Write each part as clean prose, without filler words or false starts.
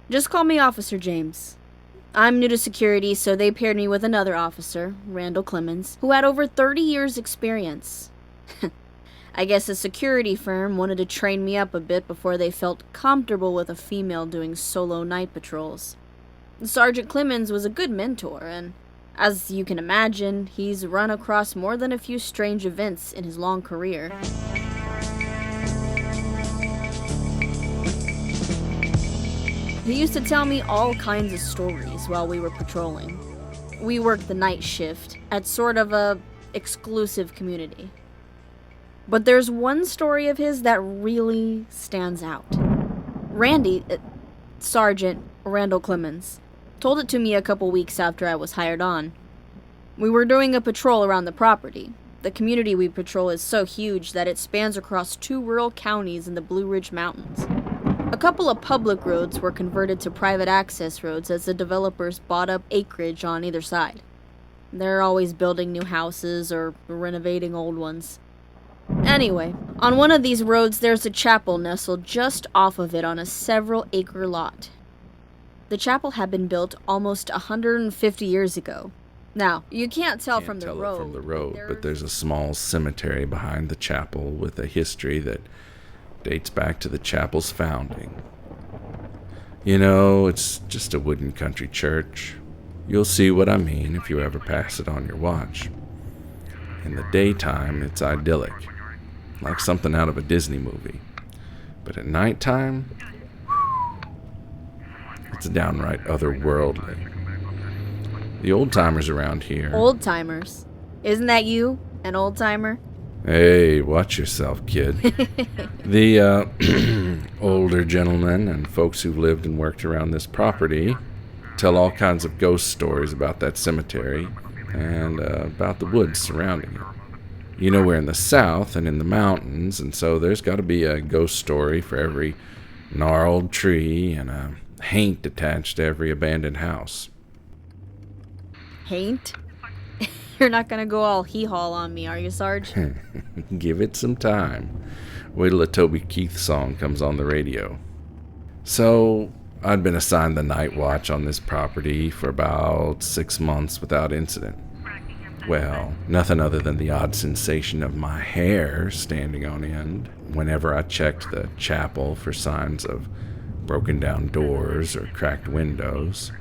Just call me Officer James. I'm new to security, so they paired me with another officer, Randall Clemens, who had over 30 years' experience. I guess a security firm wanted to train me up a bit before they felt comfortable with a female doing solo night patrols. Sergeant Clemens was a good mentor, and as you can imagine, he's run across more than a few strange events in his long career. He used to tell me all kinds of stories while we were patrolling. We worked the night shift at sort of a exclusive community. But there's one story of his that really stands out. Sergeant Randall Clemens, told it to me a couple weeks after I was hired on. We were doing a patrol around the property. The community we patrol is so huge that it spans across 2 rural counties in the Blue Ridge Mountains. A couple of public roads were converted to private access roads as the developers bought up acreage on either side. They're always building new houses or renovating old ones. Anyway, on one of these roads there's a chapel nestled just off of it on a several-acre lot. The chapel had been built almost 150 years ago. Now, you can't tell from the road, but there's a small cemetery behind the chapel with a history that dates back to the chapel's founding. You know, it's just a wooden country church. You'll see what I mean if you ever pass it on your watch. In the daytime, it's idyllic, like something out of a Disney movie. But at nighttime, it's downright otherworldly. The old-timers around here... Old-timers? Isn't that you, an old-timer? Hey, watch yourself, kid. The older gentlemen and folks who've lived and worked around this property tell all kinds of ghost stories about that cemetery and about the woods surrounding it. You know, we're in the south and in the mountains, and so there's got to be a ghost story for every gnarled tree and a haint attached to every abandoned house. Haint? You're not gonna go all hee-haw on me, are you, Sarge? Give it some time. Wait till a Toby Keith song comes on the radio. So, I'd been assigned the night watch on this property for about 6 months without incident. Well, nothing other than the odd sensation of my hair standing on end whenever I checked the chapel for signs of broken down doors or cracked windows.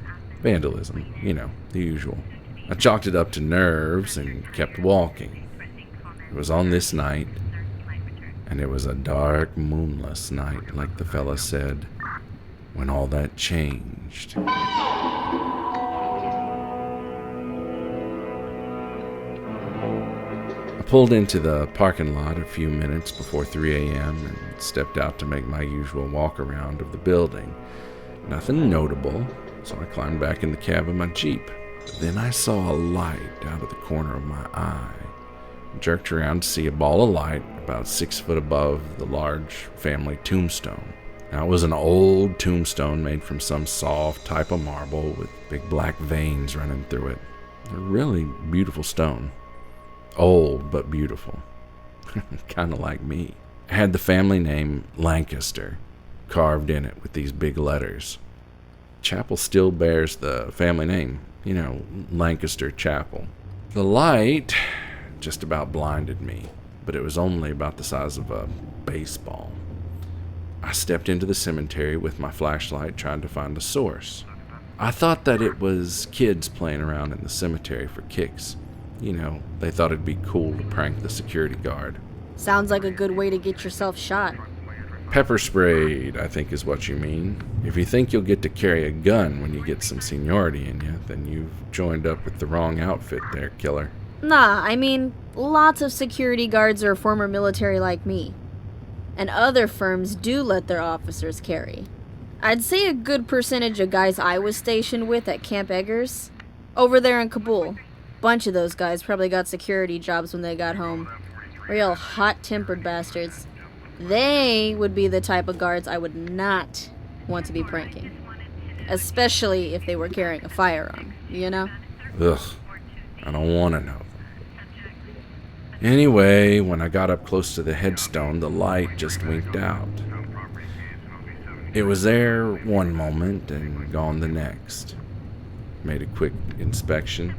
Vandalism, you know, the usual. I chalked it up to nerves and kept walking. It was on this night, and it was a dark, moonless night, like the fella said, when all that changed. I pulled into the parking lot a few minutes before 3 a.m. and stepped out to make my usual walk around of the building. Nothing notable, so I climbed back in the cab of my Jeep. Then I saw a light out of the corner of my eye. I jerked around to see a ball of light about 6 foot above the large family tombstone. Now, it was an old tombstone made from some soft type of marble with big black veins running through it. A really beautiful stone. Old, but beautiful. Kind of like me. It had the family name Lancaster carved in it with these big letters. Chapel still bears the family name. You know, Lancaster Chapel. The light just about blinded me, but it was only about the size of a baseball. I stepped into the cemetery with my flashlight trying to find a source. I thought that it was kids playing around in the cemetery for kicks. You know, they thought it'd be cool to prank the security guard. Sounds like a good way to get yourself shot. Pepper sprayed, I think is what you mean. If you think you'll get to carry a gun when you get some seniority in you, then you've joined up with the wrong outfit there, killer. Nah, I mean, lots of security guards are former military like me. And other firms do let their officers carry. I'd say a good percentage of guys I was stationed with at Camp Eggers, over there in Kabul. Bunch of those guys probably got security jobs when they got home. Real hot-tempered bastards. They would be the type of guards I would not want to be pranking. Especially if they were carrying a firearm, you know? Ugh, I don't want to know. Anyway, when I got up close to the headstone, the light just winked out. It was there one moment and gone the next. Made a quick inspection,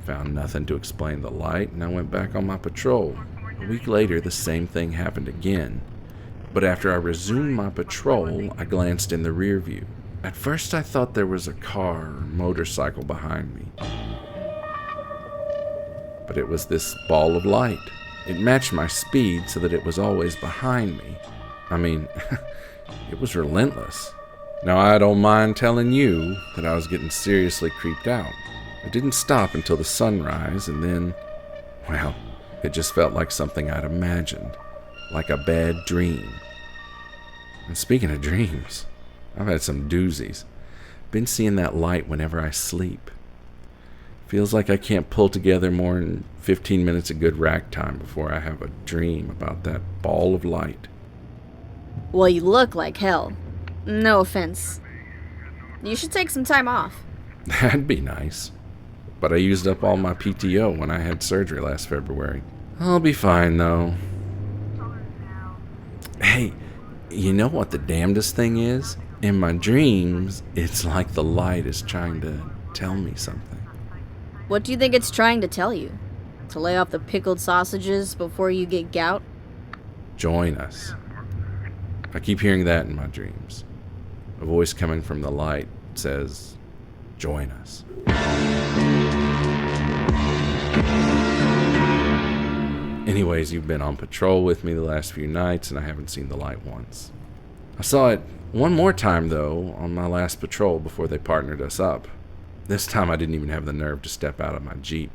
found nothing to explain the light, and I went back on my patrol. A week later, the same thing happened again. But after I resumed my patrol, I glanced in the rear view. At first, I thought there was a car or motorcycle behind me. But it was this ball of light. It matched my speed so that it was always behind me. I mean, it was relentless. Now, I don't mind telling you that I was getting seriously creeped out. It didn't stop until the sunrise, and then, well, it just felt like something I'd imagined. Like a bad dream. And speaking of dreams, I've had some doozies. Been seeing that light whenever I sleep. Feels like I can't pull together more than 15 minutes of good rack time before I have a dream about that ball of light. Well, you look like hell. No offense. You should take some time off. That'd be nice. But I used up all my PTO when I had surgery last February. I'll be fine, though. Hey, you know what the damnedest thing is? In my dreams, it's like the light is trying to tell me something. What do you think it's trying to tell you? To lay off the pickled sausages before you get gout? Join us. I keep hearing that in my dreams. A voice coming from the light says, join us. Anyways, you've been on patrol with me the last few nights, and I haven't seen the light once. I saw it one more time, though, on my last patrol before they partnered us up. This time I didn't even have the nerve to step out of my Jeep.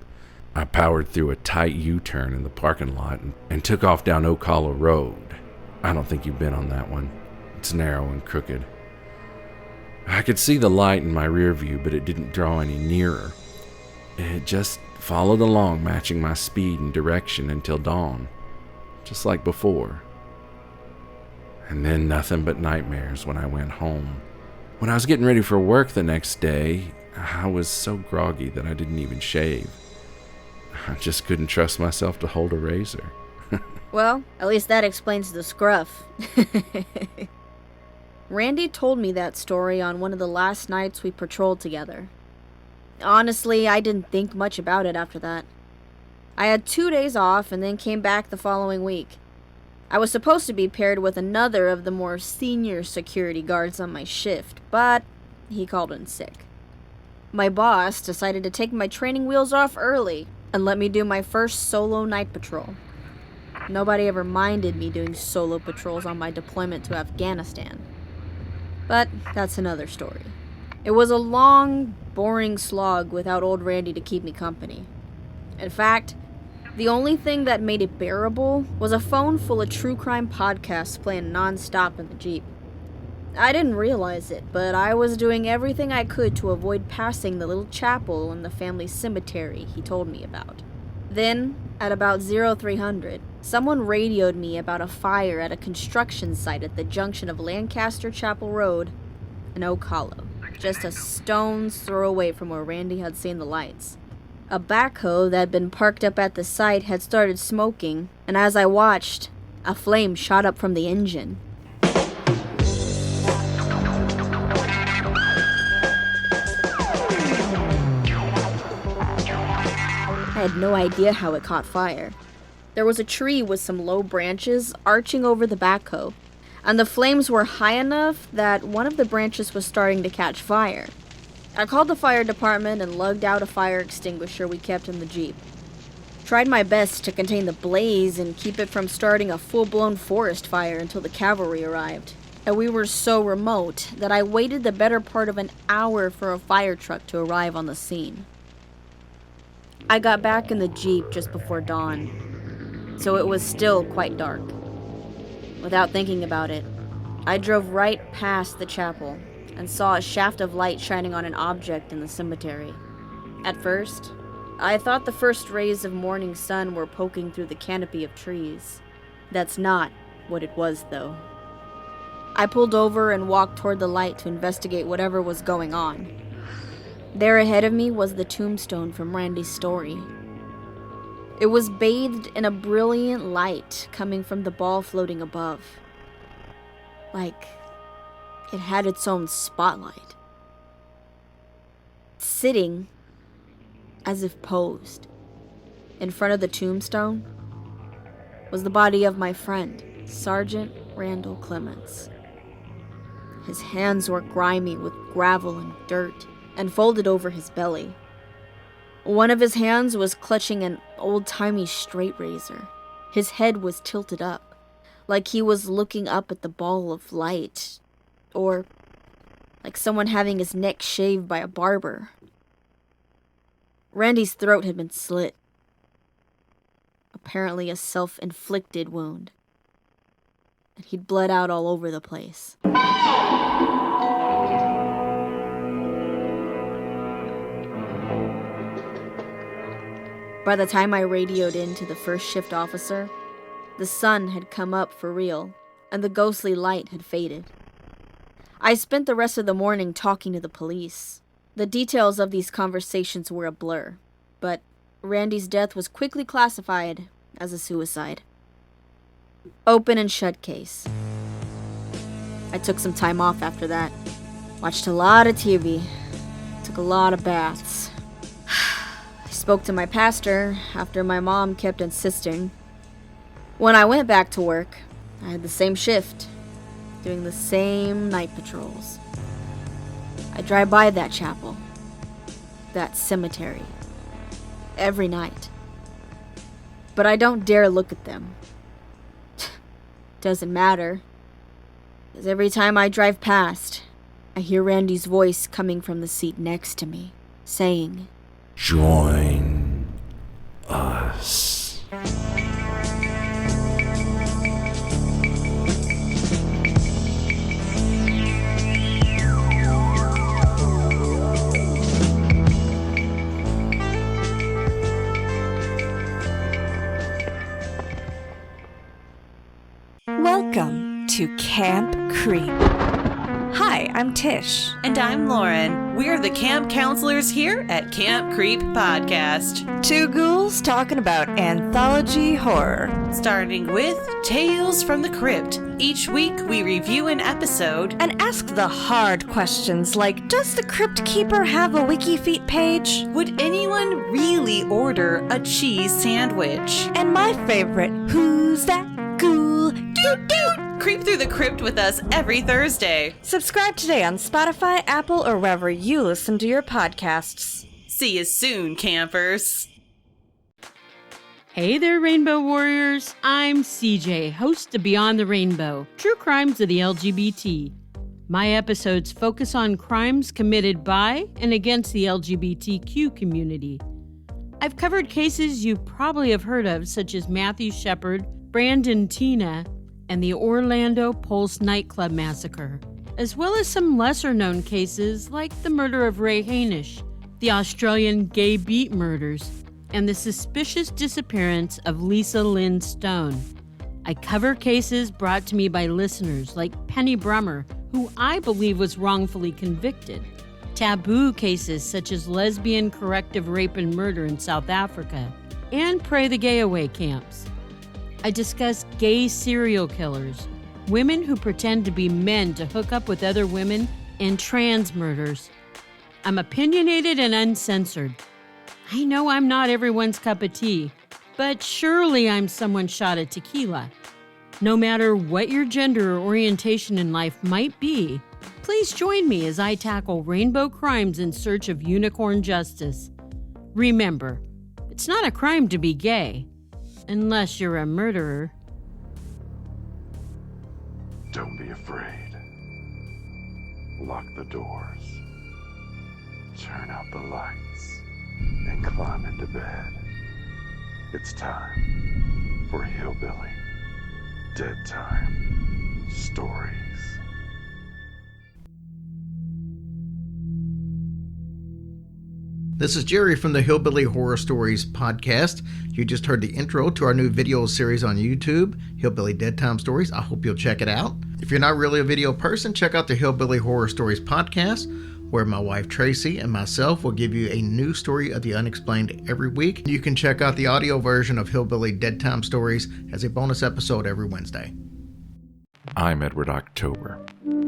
I powered through a tight U-turn in the parking lot and took off down Oak Hollow Road. I don't think you've been on that one. It's narrow and crooked. I could see the light in my rear view, but it didn't draw any nearer. It just followed along, matching my speed and direction until dawn, just like before. And then nothing but nightmares when I went home. When I was getting ready for work the next day, I was so groggy that I didn't even shave. I just couldn't trust myself to hold a razor. Well, at least that explains the scruff. Randy told me that story on one of the last nights we patrolled together. Honestly, I didn't think much about it after that. I had 2 days off and then came back the following week. I was supposed to be paired with another of the more senior security guards on my shift, but he called in sick. My boss decided to take my training wheels off early and let me do my first solo night patrol. Nobody ever minded me doing solo patrols on my deployment to Afghanistan. But that's another story. It was a long, boring slog without old Randy to keep me company. In fact, the only thing that made it bearable was a phone full of true crime podcasts playing non-stop in the Jeep. I didn't realize it, but I was doing everything I could to avoid passing the little chapel in the family cemetery he told me about. Then, at about 0300, someone radioed me about a fire at a construction site at the junction of Lancaster Chapel Road and Oak Hollow, just a stone's throw away from where Randy had seen the lights. A backhoe that had been parked up at the site had started smoking, and as I watched, a flame shot up from the engine. I had no idea how it caught fire. There was a tree with some low branches arching over the backhoe, and the flames were high enough that one of the branches was starting to catch fire. I called the fire department and lugged out a fire extinguisher we kept in the Jeep. Tried my best to contain the blaze and keep it from starting a full-blown forest fire until the cavalry arrived. And we were so remote that I waited the better part of an hour for a fire truck to arrive on the scene. I got back in the Jeep just before dawn, so it was still quite dark. Without thinking about it, I drove right past the chapel and saw a shaft of light shining on an object in the cemetery. At first, I thought the first rays of morning sun were poking through the canopy of trees. That's not what it was, though. I pulled over and walked toward the light to investigate whatever was going on. There ahead of me was the tombstone from Randy's story. It was bathed in a brilliant light coming from the ball floating above. Like It had its own spotlight. Sitting, as if posed, in front of the tombstone, was the body of my friend, Sergeant Randall Clements. His hands were grimy with gravel and dirt, and folded over his belly. One of his hands was clutching an old-timey straight razor. His head was tilted up, like he was looking up at the ball of light, or like someone having his neck shaved by a barber. Randy's throat had been slit. Apparently a self-inflicted wound. And he'd bled out all over the place. By the time I radioed in to the first shift officer, the sun had come up for real, and the ghostly light had faded. I spent the rest of the morning talking to the police. The details of these conversations were a blur, but Randy's death was quickly classified as a suicide. Open and shut case. I took some time off after that. Watched a lot of TV. Took a lot of baths. I spoke to my pastor after my mom kept insisting. When I went back to work, I had the same shift, doing the same night patrols. I drive by that chapel, that cemetery, every night. But I don't dare look at them. Doesn't matter, because every time I drive past, I hear Randy's voice coming from the seat next to me, saying, "Join us." Welcome to Camp Creep. Hi, I'm Tish. And I'm Lauren. We're the camp counselors here at Camp Creep Podcast. Two ghouls talking about anthology horror. Starting with Tales from the Crypt. Each week we review an episode and ask the hard questions like, does the Crypt Keeper have a WikiFeet page? Would anyone really order a cheese sandwich? And my favorite, who's that ghoul? Doot doot! Creep through the crypt with us every Thursday. Subscribe today on Spotify, Apple, or wherever you listen to your podcasts. See you soon, campers. Hey there, Rainbow Warriors. I'm CJ, host of Beyond the Rainbow, True Crimes of the LGBT. My episodes focus on crimes committed by and against the LGBTQ community. I've covered cases you probably have heard of, such as Matthew Shepard, Brandon Tina, and the Orlando Pulse nightclub massacre, as well as some lesser-known cases like the murder of Ray Hainish, the Australian gay beat murders, and the suspicious disappearance of Lisa Lynn Stone. I cover cases brought to me by listeners like Penny Brummer, who I believe was wrongfully convicted, taboo cases such as lesbian corrective rape and murder in South Africa, and Pray the Gay Away camps. I discuss gay serial killers, women who pretend to be men to hook up with other women, and trans murders. I'm opinionated and uncensored. I know I'm not everyone's cup of tea, but surely I'm someone's shot at tequila. No matter what your gender or orientation in life might be, please join me as I tackle rainbow crimes in search of unicorn justice. Remember, it's not a crime to be gay. Unless you're a murderer. Don't be afraid. Lock the doors. Turn out the lights. And climb into bed. It's time for Hillbilly Dead Time Stories. This is Jerry from the Hillbilly Horror Stories podcast. You just heard the intro to our new video series on YouTube, Hillbilly Dead Time Stories. I hope you'll check it out. If you're not really a video person, check out the Hillbilly Horror Stories podcast, where my wife Tracy and myself will give you a new story of the unexplained every week. You can check out the audio version of Hillbilly Dead Time Stories as a bonus episode every Wednesday. I'm Edward October.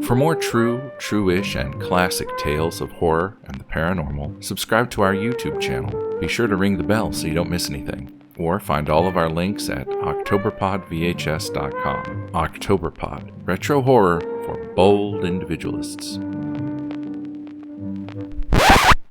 For more true, true-ish, and classic tales of horror and the paranormal, subscribe to our YouTube channel. Be sure to ring the bell so you don't miss anything. Or find all of our links at octoberpodvhs.com. Octoberpod, retro horror for bold individualists.